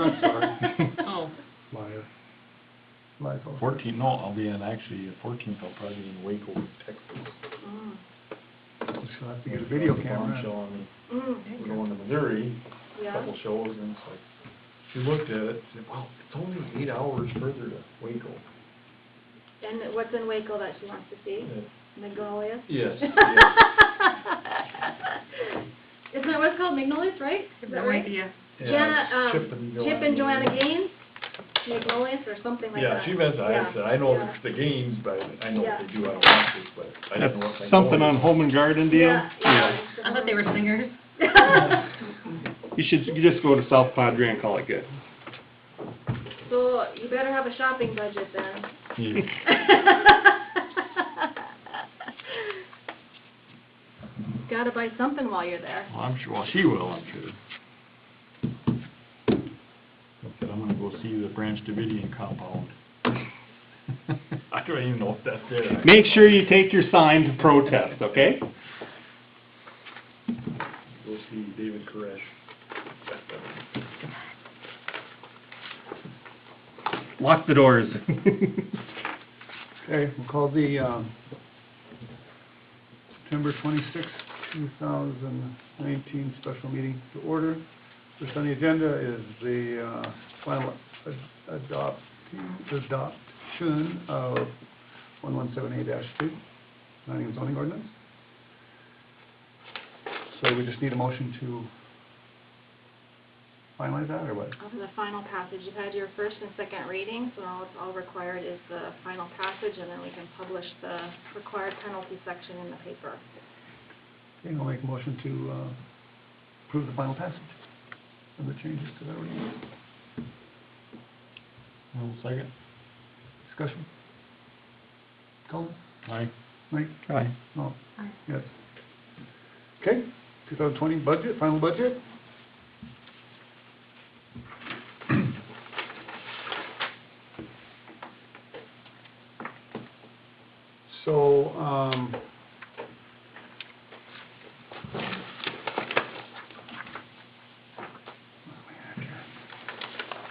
I'm sorry. Oh. Live. 14th, no, I'll be in, actually, the 14th, I'll probably be in Waco, Texas. She'll have to get a video camera. We're going to Missouri, a Yeah. couple shows, and it's like, she looked at it, and said, wow, it's only 8 hours further to Waco. And what's in Waco that she wants to see? Magnolia? Yes, yes. Isn't that what it's called, Magnolias, right? Is that No right? idea. Yeah, Chip and Joanna Gaines, Magnolias or something like that. Yeah, she mentioned, I said, I know Yeah. the Gaines, but I know Yeah. what they do, I don't watch it, but I That's didn't know what something on Home and Garden deal? Yeah. I thought they were singers. You just go to South Padre and call it good. So, you better have a shopping budget then. Yeah. Gotta buy something while you're there. Well, I'm sure, well, she will, I'm sure. I said, I'm gonna go see the Branch Davidian compound. I don't even know if that's there. Make sure you take your sign to protest, okay? Go see David Koresh. Lock the doors. Okay, we'll call the September 26th, 2019 special meeting to order. First on the agenda is the final adoption of 1178-2, planning and zoning ordinance. So we just need a motion to finalize that, or what? Of the final passage, you've had your first and second reading, so now it's all required is the final passage, and then we can publish the required penalty section in the paper. Okay, I'll make a motion to approve the final passage of the changes to that ordinance. Second? Discussion? Colin? Aye. Mike? Aye. No? Aye. Yes. Okay, 2020 budget, final budget. So,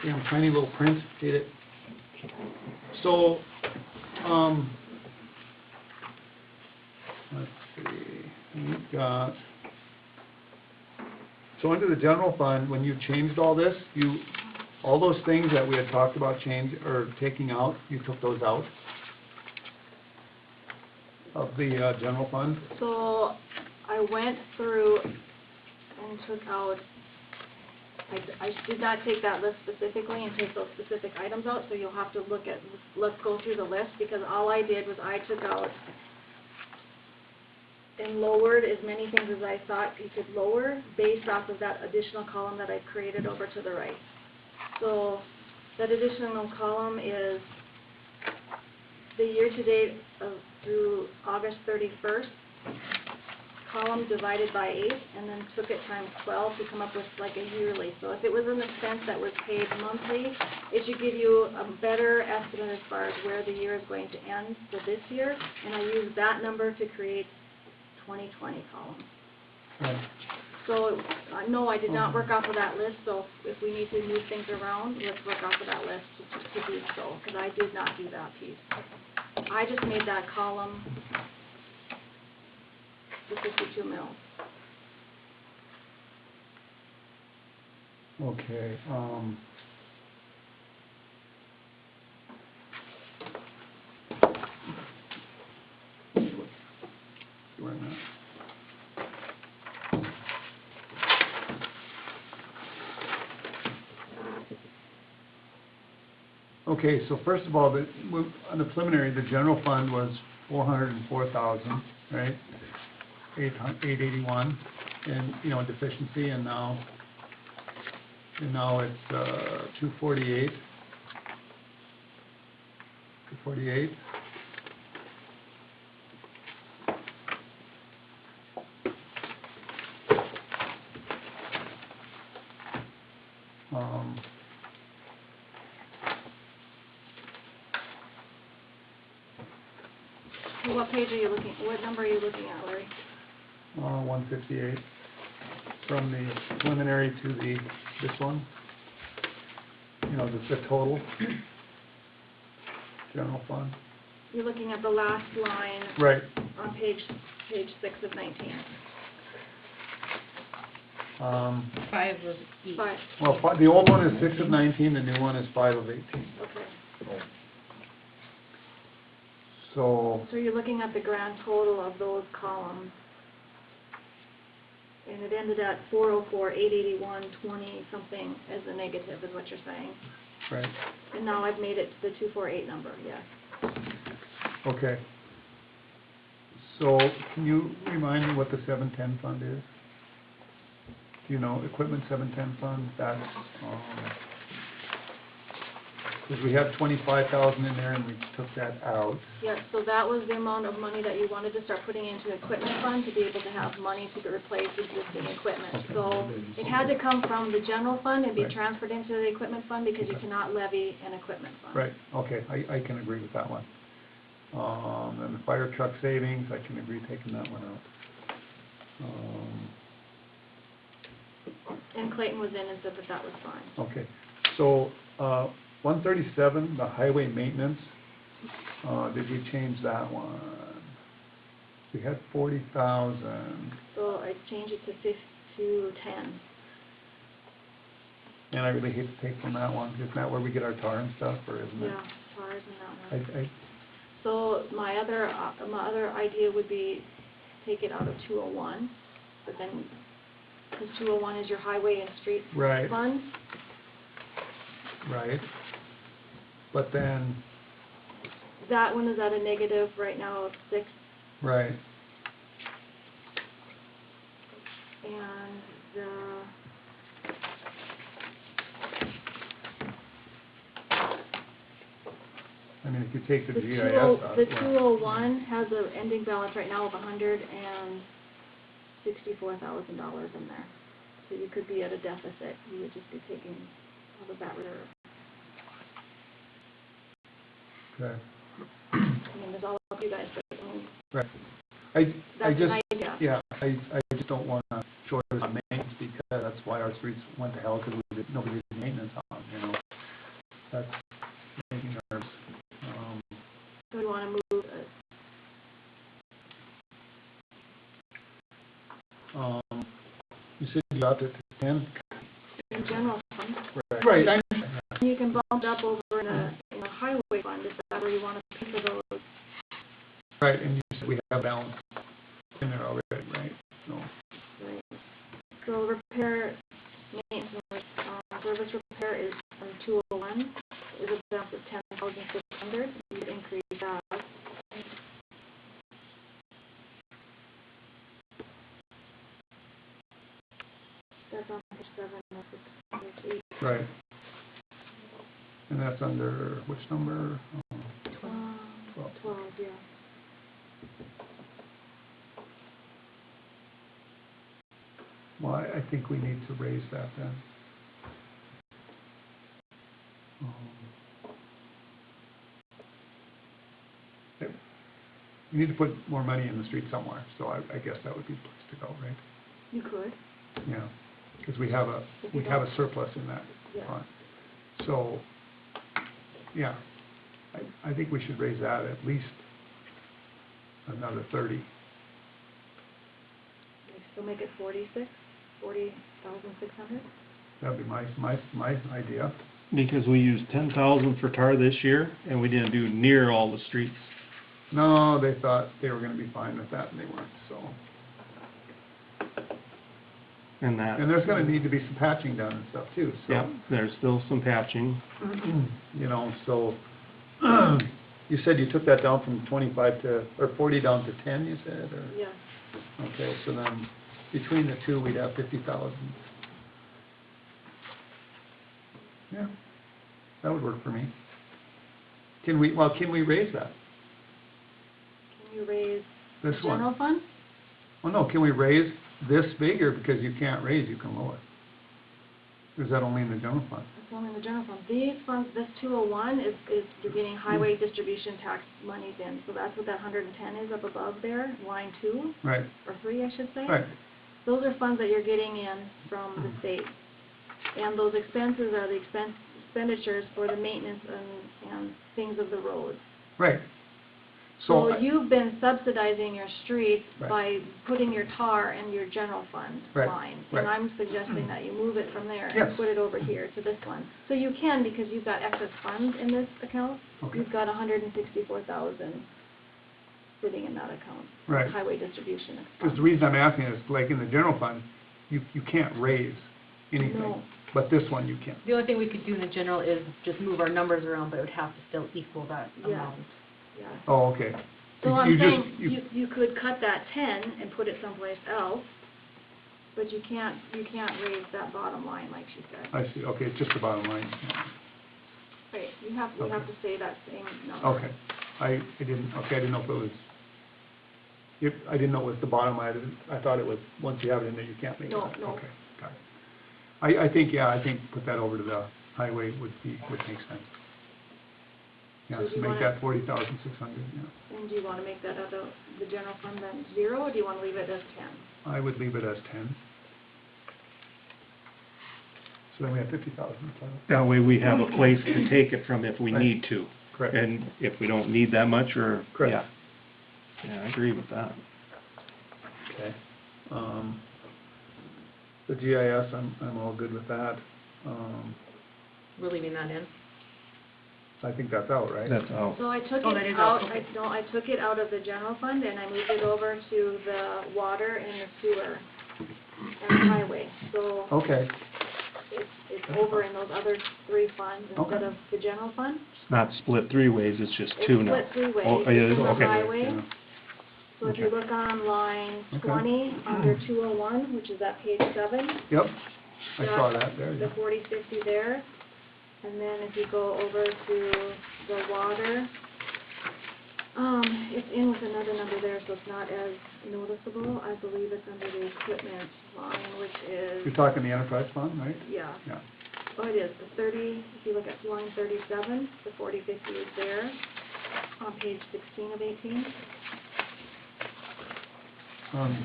damn tiny little print, hate it. So, let's see, we've got, so under the general fund, when you changed all this, all those things that we had talked about taking out, you took those out of the general fund? So, I went through and took out, I did not take that list specifically and take those specific items out, so you'll have to let's go through the list, because all I did was I took out and lowered as many things as I thought you could lower based off of that additional column that I created over to the right. So, that additional column is the year-to-date through August 31st, column divided by 8, and then took it times 12 to come up with like a yearly. So if it was an expense that was paid monthly, it should give you a better estimate as far as where the year is going to end for this year, and I used that number to create 2020 column. Right. So, no, I did not work off of that list, so if we need to move things around, let's work off of that list to do so, because I did not do that piece. I just made that column the 52 mils. Okay, where am I? Okay, so first of all, on the preliminary, the general fund was 404,000, right? 881, and deficiency, and now it's 248. 248. What page are you looking, what number are you looking at, Larry? 158, from the preliminary to this one. you know, the total general fund. You're looking at the last line Right. on page 6 of 19. 5 of each. Well, the old one is 6 of 19, the new one is 5 of 18. Okay. So, So you're looking at the grand total of those columns. And it ended at 404, 881, 20 something as a negative is what you're saying. right, And now I've made it the 248 number, yes. okay. So, can you remind me what the 710 fund is? Do you know, equipment 710 fund, that's, because we have 25,000 in there and we took that out. Yes, so that was the amount of money that you wanted to start putting into equipment fund to be able to have money to replace existing equipment. Okay. So it had to come from the general fund and be Right. transferred into the equipment fund because you Okay. cannot levy an equipment fund. Right, okay, I can agree with that one. And the fire truck savings, I can agree taking that one out. And Clayton was in and said that that was fine. Okay, so, 137, the highway maintenance, did we change that one? We had 40,000, So I changed it to 10. and I really hate to take from that one, isn't that where we get our tar and stuff, or isn't it? Yeah, TARs and that one. I, So my other idea would be take it out of 201, but then, because 201 is your highway and street Right. fund. right, but then, That one is at a negative right now of 6, right, and the, I mean, if you take the the GIS 20 out, the well, 201 has an ending balance right now of $164,000 in there. So you could be at a deficit, you would just be taking all of that reserve. okay, I mean, there's all of you guys, but I mean, right. I that's just, an idea. yeah, I just don't want to shortage on maintenance, because that's why our streets went to hell, because nobody did maintenance on them, you know? That's making nerves. So we want to move You said you got it to 10? in general fund. Right, You can bump it up over in a highway fund if that's where you want to pay for those. right, and you said we have balance in there already, right? So, Right. So repair, maintenance, service repair is from 201, is a balance of 10,600. You could increase that. That's on page 7 of page 8. right. And that's under which number? 12, yeah. Well, I think we need to raise that then. Okay. We need to put more money in the street somewhere, so I guess that would be the place to go, right? You could, Yeah, because we have a surplus in that yeah. fund. So, yeah, I think we should raise that at least another 30. So make it 40,600? That'd be my idea. Because we used 10,000 for tar this year, and we didn't do near all the streets. No, they thought they were gonna be fine with that, and they weren't, so. And that, And there's gonna need to be some patching done and stuff too, so. yep, there's still some patching. You know, so, you said you took that down from 25 to, or 40 down to 10, you said, or? Yeah. Okay, so then, between the two, we'd have 50,000. Yeah, that would work for me. Can we raise that? Can you raise the This one? general fund? Well, no, can we raise this bigger, because you can't raise, you can lower? Or is that only in the general fund? It's only in the general fund. These funds, this 201 is you're getting highway distribution tax monies in, so that's what that 110 is up above there, line 2, Right, or 3, I should say. right, Those are funds that you're getting in from the state. And those expenses are the expenditures for the maintenance and things of the roads. Right. So you've been subsidizing your streets Right. by putting your tar in your general fund Right, line. right. And I'm suggesting that you move it from there Yes. and put it over here to this one. So you can, because you've got excess funds in this account. Okay. You've got 164,000 sitting in that account. Right. Highway distribution Because the fund. reason I'm asking is, like in the general fund, you can't raise anything. No. But this one you can. The only thing we could do in the general is just move our numbers around, but it would have to still equal that Yeah. amount. Yeah. Oh, okay. So You I'm just- saying, you could cut that 10 and put it someplace else, but you can't raise that bottom line like she said. I see, okay, it's just the bottom line. Right, you have Okay. to say that same number. Okay, I didn't know if it was, I didn't know it was the bottom line, I thought it was, once you have it in there, you can't make it. No, no. Okay, got it. I think put that over to the highway would make sense. Yeah, So do so you make wanna- that 40,600, yeah. And do you wanna make that out of the general fund then 0, or do you wanna leave it as 10? I would leave it as 10. So then we have 50,000. That way we have a place to take it from if we Right. need to. Correct. And if we don't need that much, or, Correct. yeah. Yeah, I agree with that. Okay. The GIS, I'm all good with that. We're leaving that in. I think that's out, right? That's out. So I took Oh, that it is out, out, okay. I took it out of the general fund and I moved it over to the water and the sewer and the highway. So Okay, it's over in those other 3 funds instead Okay. of the general fund. It's not split three ways, it's just It's two now. split 3 ways. Oh, it is, It's in the okay. highway. yeah. So if you Okay. look on line Okay. 20, under 201, which is at page 7. Yep, I saw got that there, The yeah. 40/50 there. And then if you go over to the water, it's in with another number there, so it's not as noticeable. I believe it's under the equipment line, which is, You're talking the enterprise fund, right? yeah. Yeah. Oh, it is, the 30, if you look at line 37, the 40/50 is there, on page 16 of 18.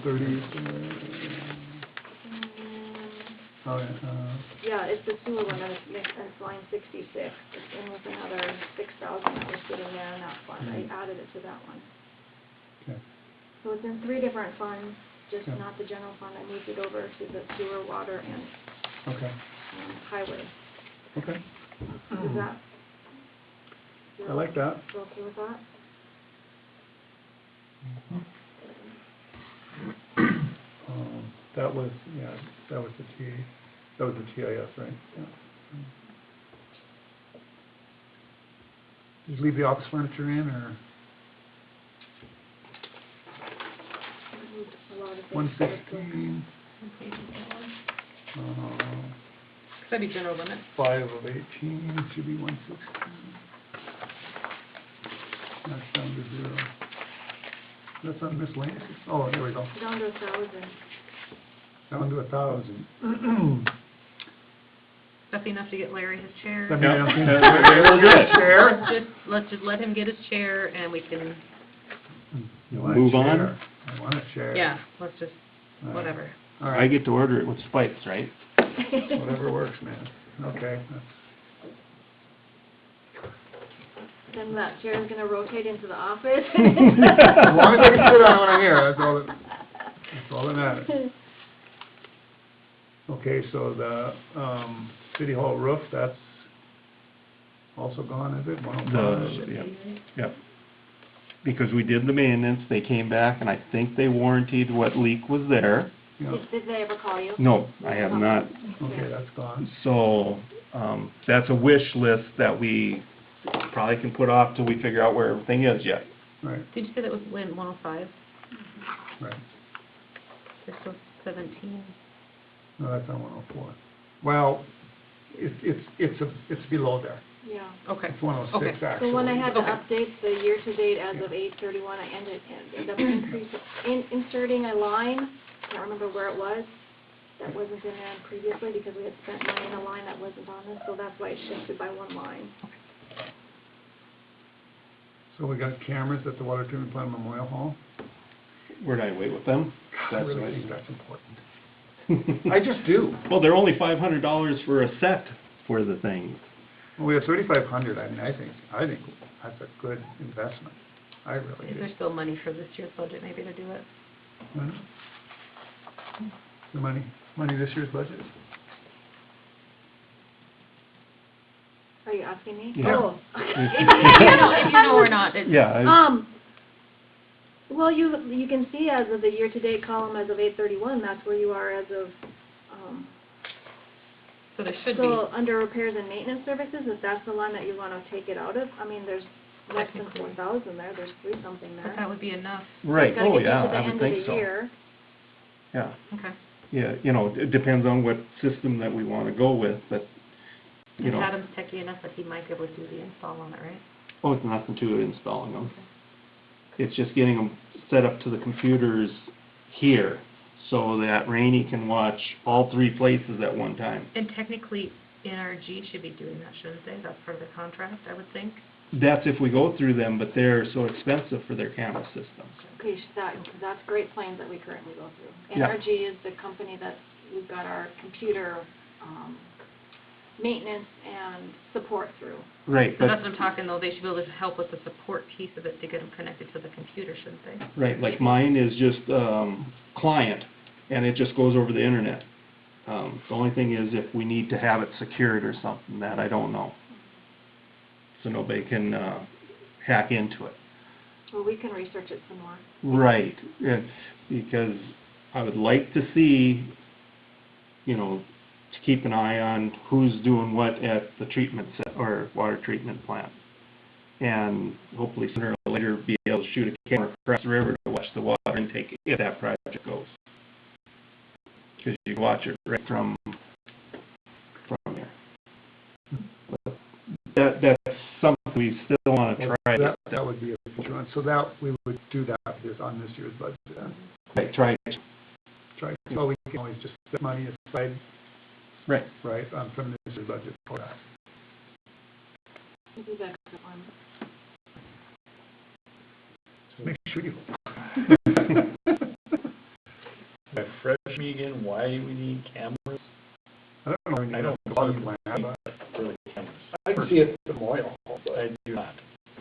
30, oh, Yeah, it's the sewer one, and it's line 66. It's in with another 6,000 that was sitting there in that fund. I added it to that one. okay. So it's in 3 different funds, just Yeah. not the general fund. I moved it over to the sewer, water, and Okay, highway. okay. Is that? I like that. You okay with that? That was, yeah, that was the GIS, right? Yeah. Did you leave the office furniture in, or I moved a lot of things. 116, That'd be general limit. 5 of 18, should be 116. That's down to 0. That's on miscellaneous. Oh, there we go. Down to 1,000. Down to 1,000. That's enough to get Larry his chair. That Yeah. means We're good. Chair? Let's just let him get his chair and we can, You want a Move on? chair. I want a chair. yeah, let's just, All right. whatever. All I right, get to order it with spikes, right? whatever works, man. Okay, Then that chair is gonna rotate into the office. as long as I can sit on when I'm here, that's all that matters. Okay, so the, City Hall roof, that's also gone, is it? 105? Yep, yep. Because we did the maintenance, they came back, and I think they warranted what leak was there. Yeah. Did they ever call you? No, I have not. Okay, that's gone. So, that's a wish list that we probably can put off till we figure out where everything is yet. Right, Did you say that was Lynn 105? right. This was 17. No, that's on 104. Well, it's below there. Yeah. Okay. It's 106, Okay. actually. So when I had to Okay. update the year-to-date as of 8/31, I ended up inserting a line, can't remember where it was, that wasn't in there previously because we had spent money in a line that wasn't on this, so that's why it shifted by 1 line. So we got cameras at the Water Treatment Plant Memorial Hall. Where'd I wait with them? I That's really what think that's important. I just do. Well, they're only $500 for a set for the thing. Well, we have 3,500, I mean, I think that's a good investment. I really Is do. there still money for this year's budget maybe to do it? The money this year's budget? Are you asking me? Yeah. Oh. If you know or not, it's. Yeah, Well, you can see as of the year-to-date column as of 8/31, that's where you are as of, So there should be, so under repairs and maintenance services, if that's the line that you wanna take it out of, I mean, there's less than Technically. 4,000 there, there's 3-something but that there. would be enough. right, Gotta oh, get you yeah, to the I would end of think the so. year. Yeah, Okay. yeah, you know, it depends on what system that we wanna go with, but, you And know, Adam's techie enough that he might be able to do the install on it, right? oh, it's nothing to installing them. It's just getting them set up to the computers here, so that Rainey can watch all three places at one time. And technically, NRG should be doing that, shouldn't they? That's part of the contract, I would think. That's if we go through them, but they're so expensive for their camera systems. Okay, that's Great Plains that we currently go through. Yeah. NRG is the company that we've got our computer, maintenance and support through. Right, So that's but, what I'm talking, though, they should be able to help with the support piece of it to get them connected to the computer, shouldn't they? right, like mine is just, client, and it just goes over the internet. The only thing is if we need to have it secured or something, that I don't know. So nobody can, hack into it. Well, we can research it some more. Right, and because I would like to see, you know, to keep an eye on who's doing what at the treatment or water treatment plant. And hopefully sooner or later be able to shoot a camera across the river to watch the water intake if that project goes. Because you can watch it right from there. But that's something we still want to try to, That would be a future one, so that, we would do that on this year's budget, then. try, Well, we can always just set money aside, right. right, from this year's budget for that. This is excellent one. Make sure you. Refresh me again, why we need cameras I don't know, when you I have don't a water see- plant, but for the cameras? I can see it at Memorial Hall, but I do not.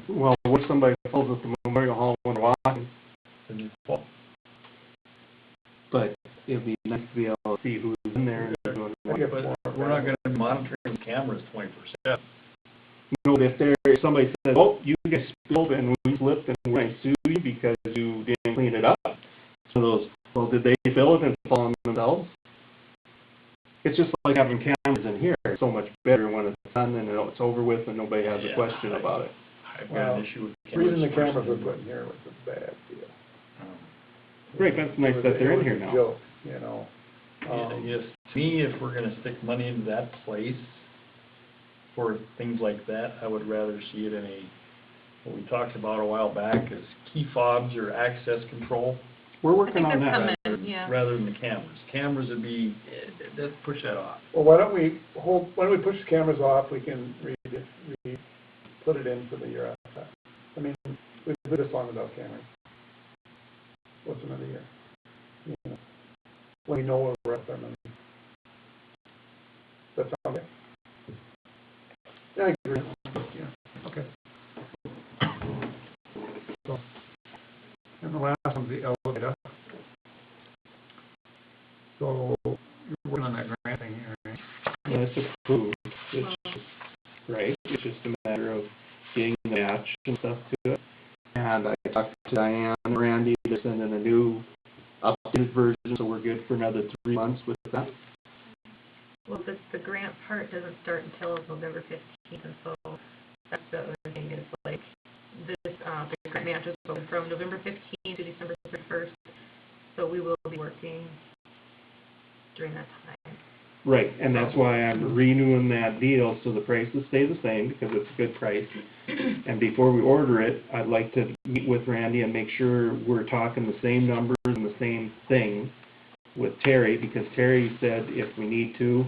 Well, what if somebody pulls up the Memorial Hall when they're walking? And well, But it'd be nice to be able to see who's in there and doing I what. get but more. we're not gonna be monitoring cameras 24/7. No, if somebody says, oh, you guys spilled and we slipped and we're going to sue you because you didn't clean it up. So well, did they spill it and fall on themselves? It's just like having cameras in here. It's so much better when it's done and it's over with and nobody has a Yeah, question about it. I've got Well, an issue with cameras. reason the cameras were personally. put in here was a bad deal. Right, that's nice that they're in here now. It was a joke, you know. Yes, to me, if we're gonna stick money into that place for things like that, I would rather see it in what we talked about a while back, is key fobs or access control, We're I working think on they're that. coming, yeah. rather than the cameras. Cameras would be, let's push that off. Well, why don't we push the cameras off, we can put it in for the year after that. I mean, we've been this long without cameras. What's another year? You know, when we know where we're at with our money. That sound okay? Yeah, I agree. yeah, okay. So, and the last one's the elevator. So, you're working on that grant thing here, right? Yeah, it's approved. It's just, right, it's just a matter of getting the match and stuff to it. And I talked to Diane and Randy, they're sending a new updated version, so we're good for another 3 months with that. Well, the grant part doesn't start until November 15th, and so that's the other thing, is like, this, the grant match is open from November 15th to December 31st, so we will be working during that time. Right, and that's why I'm renewing that deal, so the prices stay the same, because it's a good price. And before we order it, I'd like to meet with Randy and make sure we're talking the same numbers and the same thing with Terry, because Terry said if we need to,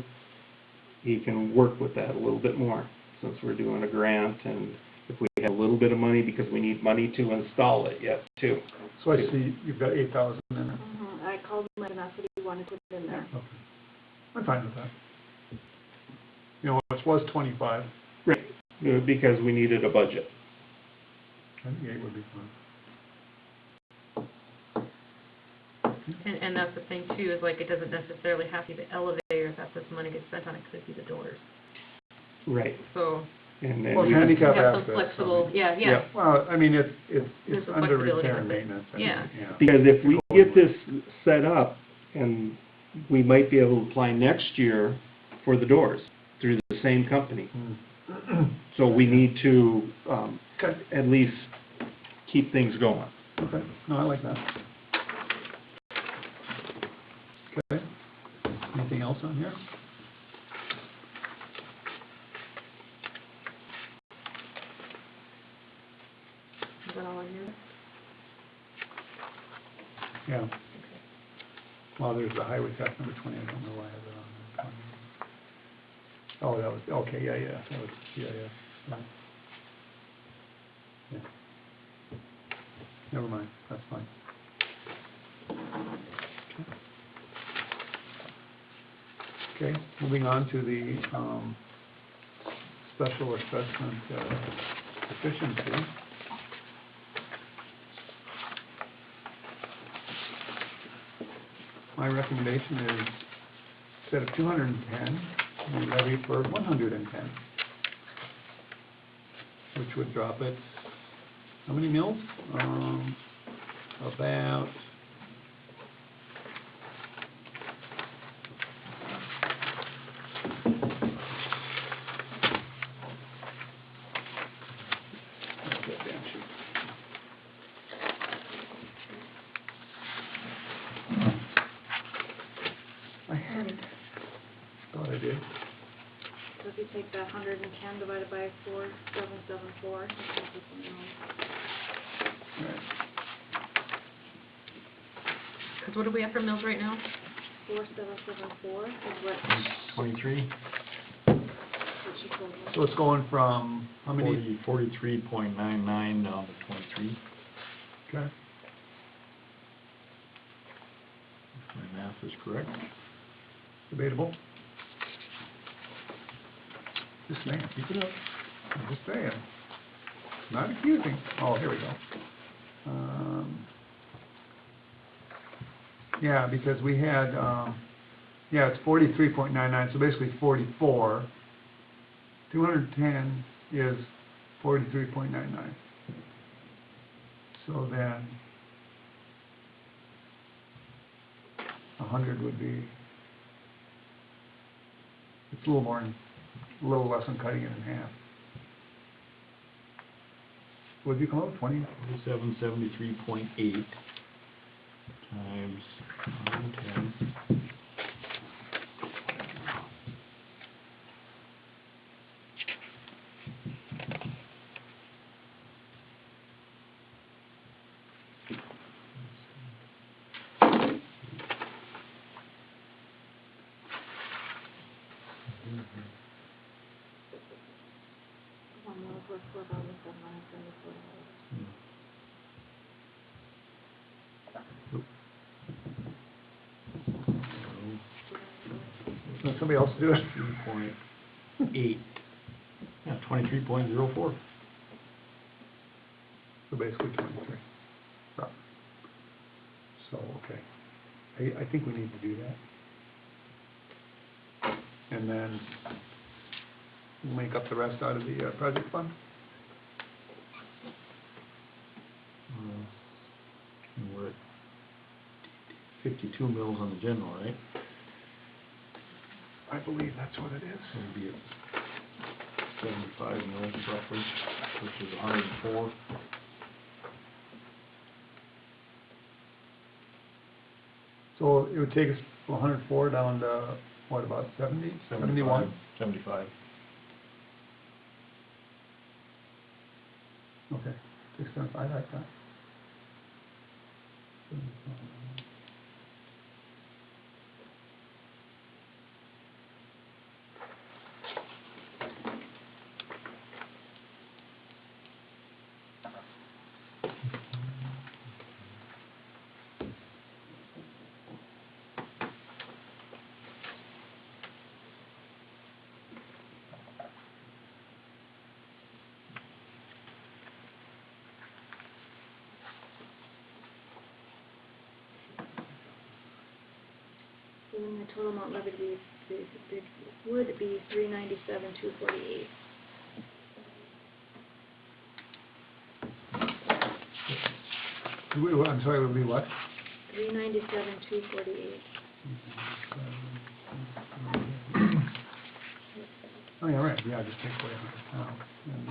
he can work with that a little bit more, since we're doing a grant, and if we have a little bit of money, because we need money to install it yet, too. So I see you've got 8,000 in it. I called him and asked what he wanted to put in there. Okay. I'm fine with that. You know, it was 25, Right, because we needed a budget. 78 would be fine. And that's the thing too, is like, it doesn't necessarily have to be the elevator that this money gets spent on, it could be the doors. Right. So, And then Well, we, you handicap have some access, flexible, so- yeah. Well, I mean, it's There's some under flexibility repair and with it. maintenance. I Yeah. mean, because if we get this set up, and we might be able to apply next year for the doors through the same company. Hmm. So we need to, Okay, at least keep things going. okay, no, I like that. Okay, anything else on here? Is that all in here? Yeah. Well, there's the highway tax number 20, I don't know why I have it on there. 20. Oh, that was, okay, yeah, that was GIS. Right. Yeah. Never mind, that's fine. Okay, moving on to the, special assessment, efficiency. My recommendation is, instead of 210, we levy for 110, which would drop it, how many mills? About, where's that damn sheet? I had it. Thought I did. So if you take that 110 divided by 4774, it comes with the mills. Right. Cause what do we have for mills right now? 4774 is what 23, she told me. So it's going from, how many? 43.99 down to 23. Okay. If my math is correct. Debatable. Just saying, keep it up. I'm just saying. Not accusing. Oh, here we go. Yeah, because we had, yeah, it's 43.99, so basically 44. 210 is 43.99. So then, 100 would be, it's a little more, a little less than cutting it in half. What'd you come up with, 20? 4773.8 times 110. One mill is worth $4,774. Let somebody else do it. 3.8. Yeah, 23.04. So basically 23. Right. So, okay. I think we need to do that. And then we'll make up the rest out of the project fund. And we're at 52 mils on the general, right? I believe that's what it is. So it'd be at 75 mils roughly versus 104. So it would take us from 104 down to, what, about 70? 71? 75. Okay, 675, I like that. 75. So then the total amount levied would be $397,248. I'm sorry, it would be what? $397,248. Oh, yeah, right, yeah, just take away £100. And,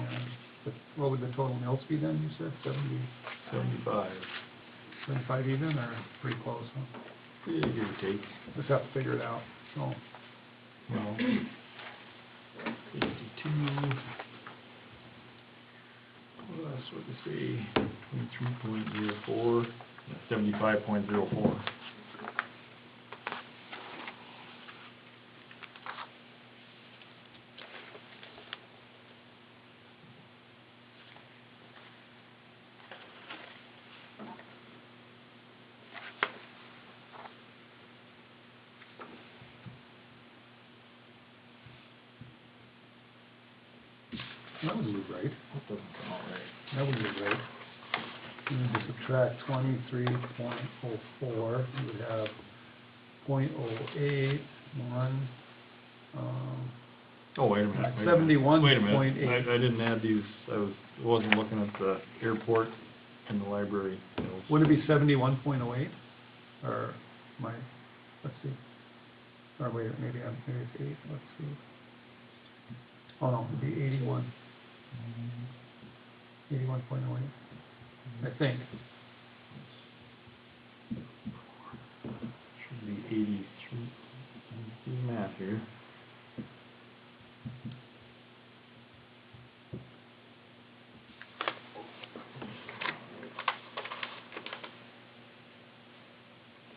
what would the total mills be then, you said, 75. 75 even, or pretty close, huh? Yeah, give or take. Just have to figure it out, so. Well, 52. What else would they say? 23.04, 75.04. That would be right, That doesn't come out right. that would be right. You would subtract 23.04, you would have .08, 1, Oh, wait a minute. 71.8. Wait a minute, I didn't add these, wasn't looking at the airport and the library bills. Would it be 71.08? Or let's see. Or wait, maybe it's 8, let's see. Oh no, it'd be 81. 81.08, I think. Should be 83, do the math here.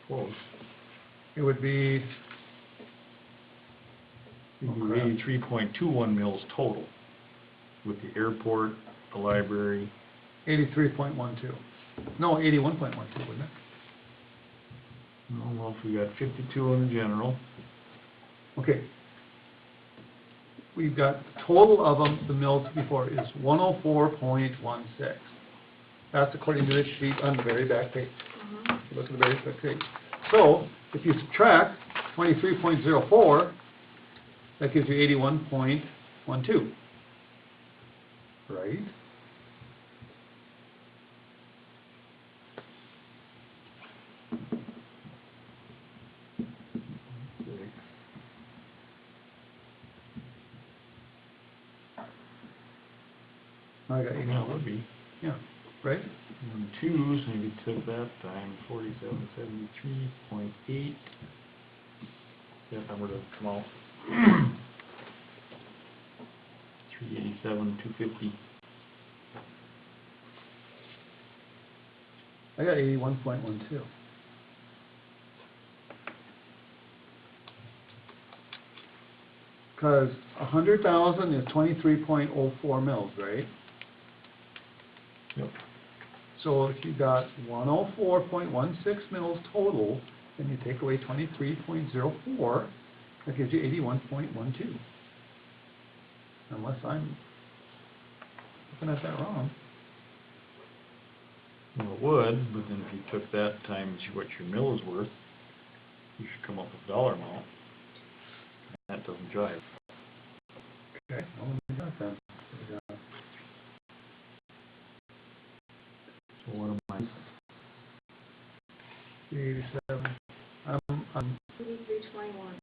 Close. It would be, You do Okay. 83.21 mills total, with the airport, the library. 83.12. No, 81.12, wouldn't it? Well, if we got 52 in the general, Okay. We've got, total of them, the mills before is 104.16. That's according to this sheet on the very back page. Look at the very back page. So, if you subtract 23.04, that gives you 81.12. Right? I got that 81. would be. Yeah, right? And twos, maybe took that times 4773.8. That number doesn't come out. 387,250. I got 81.12. Because 100,000 is 23.04 mils, right? Yep. So if you got 104.16 mils total, then you take away 23.04, that gives you 81.12. Unless I'm looking at that wrong. Well, it would, but then if you took that times what your mill is worth, you should come up with a dollar amount. That doesn't jive. Okay, well, we got that. We got So what am I? 387. I'm 8321.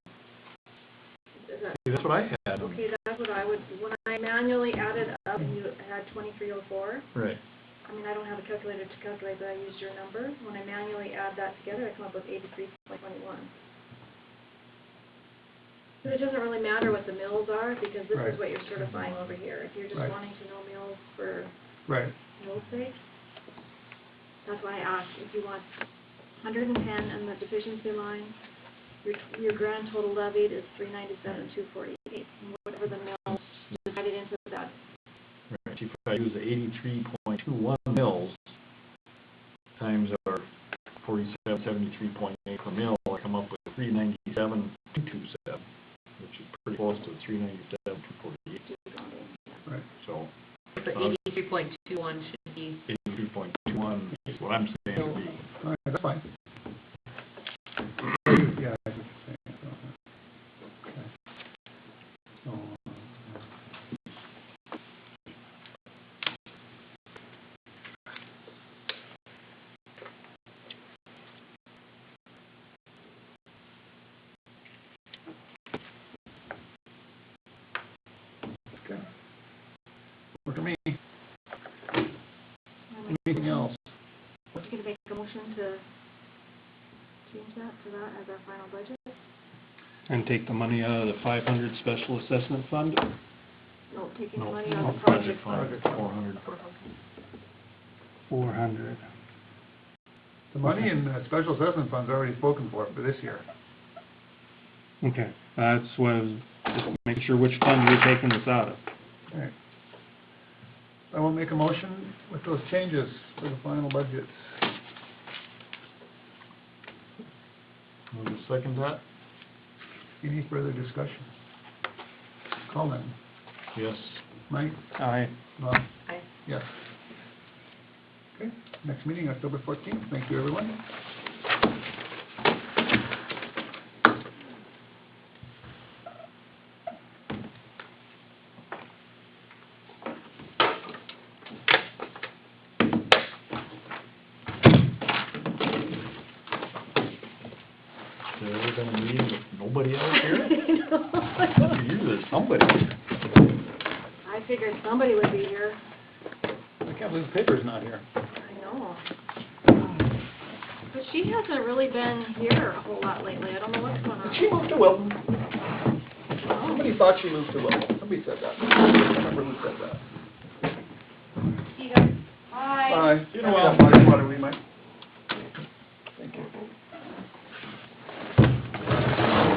Is that, See, that's what I had. okay, that's what I would, when I manually added up and you had 2304, Right. I mean, I don't have a calculator to calculate, but I used your number. When I manually add that together, I come up with 83.21. But it doesn't really matter what the mills are, because this Right. is what you're certifying over here. If you're just Right. wanting to know mills for right. mill's sake, that's why I asked, if you want 110 and the deficiency line, your grand total levied is 397,248. And whatever the mill divided into that. Right. If I use the 83.21 mills times our 4773.8 per mill, I come up with 397,227, which is pretty close to 397,248. Right. So So 83.21 should be, 83.21 is what I'm saying would be. All right, that's fine. Yeah, I see what you're saying. motion to change that to that as our final budget? And take the money out of the 500 special assessment fund? No, taking the No, money out of the project project. fund, 400. 400. The money in the special assessment fund's already spoken for this year. Okay, that's what I was, just making sure which fund you're taking this out of. Okay. I will make a motion with those changes for the final budget. Want to second that? Any further discussion? Colin? Yes. Mike? Aye. Bob? Aye. Yes. Okay, next meeting, October 14th. Thank you, everyone. Is there ever gonna meeting with nobody else here? Usually there's somebody. I figured somebody would be here. I can't believe the paper's not here. I know. But she hasn't really been here a whole lot lately. I don't know what's going on. She moved to Wilton. Oh. Somebody thought she moved to Wilton. Somebody said that. I can't remember who said that. See you guys. Bye. Bye. You know what? Bye, water, we might. Thank you.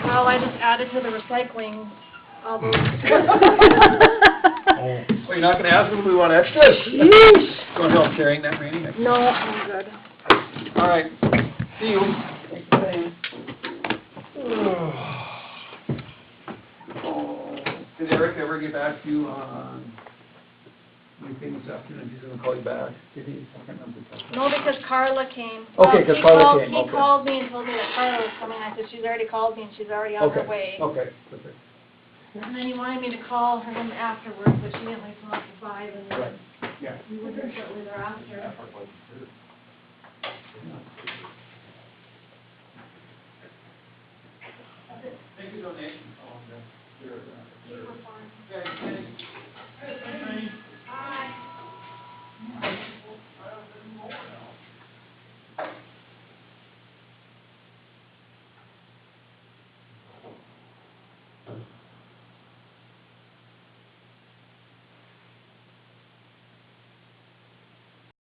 Well, I just added to the recycling, all those. Oh. Well, you're not gonna ask them if we want extras? Yeesh. Want help carrying that meeting? No, I'm good. All right, see you. Did Eric ever get back to you on anything this afternoon? He's gonna call you back. Did he? I can't remember. No, because Carla came. Okay, 'cause Carla came, He okay. called me and told me that Carla was coming. I said, she's already called me and she's already on her Okay, way. okay, perfect. And then he wanted me to call him afterwards, but she didn't leave till after 5, and then Right, yeah. we were there shortly thereafter. Thank you, donation. You were fine.